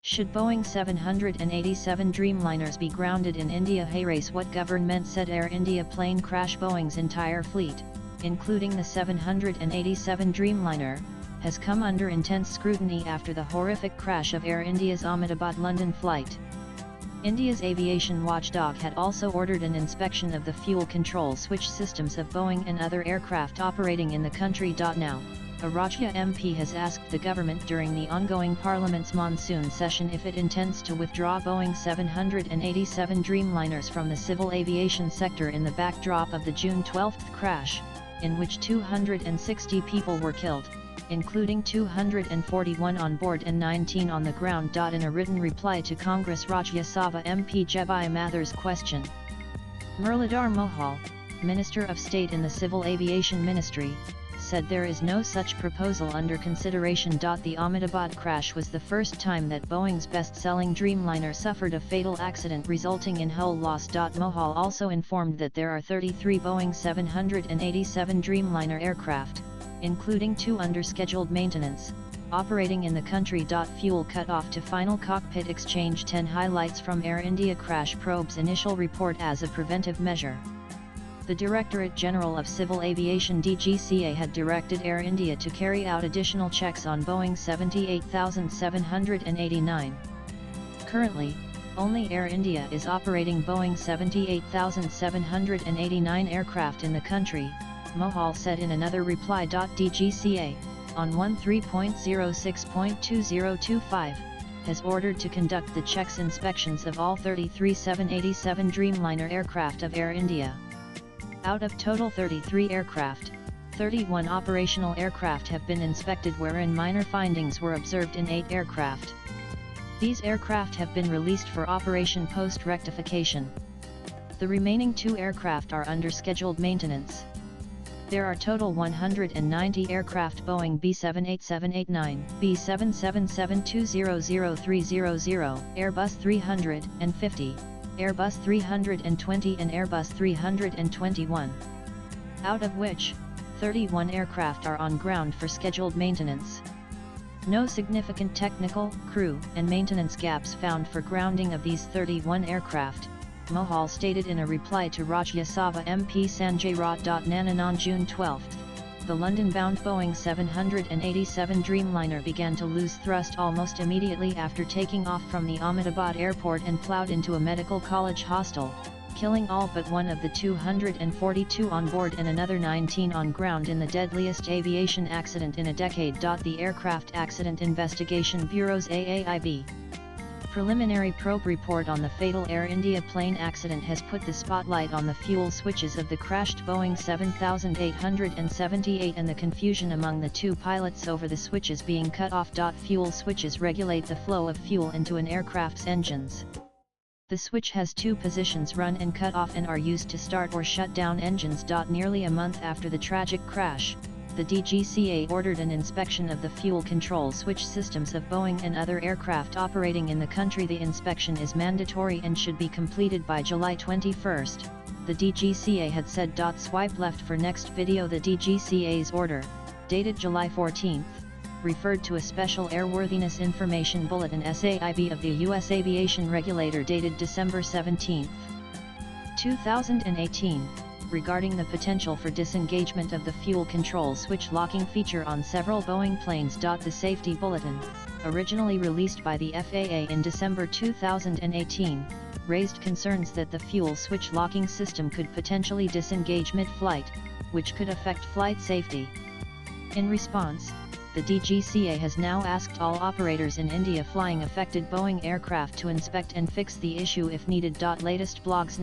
Should Boeing 787 Dreamliners be grounded in India? Hey race, what government said Air India plane crash? Boeing's entire fleet, including the 787 Dreamliner, has come under intense scrutiny after the horrific crash of Air India's Ahmedabad-London flight. India's aviation watchdog had also ordered an inspection of the fuel control switch systems of Boeing and other aircraft operating in the country. Now, a Rajya MP has asked the government during the ongoing Parliament's monsoon session if it intends to withdraw Boeing 787 Dreamliners from the civil aviation sector in the backdrop of the June 12 crash, in which 260 people were killed, including 241 on board and 19 on the ground. In a written reply to Congress Rajya Sabha MP Jebai Mathur's question, Muralidhar Mohal, Minister of State in the Civil Aviation Ministry, said there is no such proposal under consideration. The Ahmedabad crash was the first time that Boeing's best-selling Dreamliner suffered a fatal accident resulting in hull loss. Mohal also informed that there are 33 Boeing 787 Dreamliner aircraft, including 2 under scheduled maintenance, operating in the country. Fuel cut off to final cockpit exchange. 10 highlights from Air India crash probe's initial report as a preventive measure. The Directorate General of Civil Aviation (DGCA) had directed Air India to carry out additional checks on Boeing 78789. Currently, only Air India is operating Boeing 78789 aircraft in the country, Mohal said in another reply. DGCA, on 13.06.2025, has ordered to conduct the checks inspections of all 33 787 Dreamliner aircraft of Air India. Out of total 33 aircraft, 31 operational aircraft have been inspected, wherein minor findings were observed in 8 aircraft. These aircraft have been released for operation post-rectification. The remaining 2 aircraft are under scheduled maintenance. There are total 190 aircraft Boeing B787-89, B777-200-300, Airbus 350, Airbus 320 and Airbus 321, out of which, 31 aircraft are on ground for scheduled maintenance. No significant technical, crew, and maintenance gaps found for grounding of these 31 aircraft, Mohal stated in a reply to Rajya Sabha MP Sanjay Raut. On June 12, the London-bound Boeing 787 Dreamliner began to lose thrust almost immediately after taking off from the Ahmedabad airport and ploughed into a medical college hostel, killing all but one of the 242 on board and another 19 on ground in the deadliest aviation accident in a decade. The Aircraft Accident Investigation Bureau's AAIB preliminary probe report on the fatal Air India plane accident has put the spotlight on the fuel switches of the crashed Boeing 7878 and the confusion among the 2 pilots over the switches being cut off. Fuel switches regulate the flow of fuel into an aircraft's engines. The switch has 2 positions: run and cut off, and are used to start or shut down engines. Nearly a month after the tragic crash, the DGCA ordered an inspection of the fuel control switch systems of Boeing and other aircraft operating in the country. The inspection is mandatory and should be completed by July 21, the DGCA had said. Swipe left for next video. The DGCA's order, dated July 14, referred to a Special Airworthiness Information Bulletin (SAIB) of the U.S. aviation regulator dated December 17, 2018. Regarding the potential for disengagement of the fuel control switch locking feature on several Boeing planes. The safety bulletin, originally released by the FAA in December 2018, raised concerns that the fuel switch locking system could potentially disengage mid-flight, which could affect flight safety. In response, the DGCA has now asked all operators in India flying affected Boeing aircraft to inspect and fix the issue if needed. Latest blogs.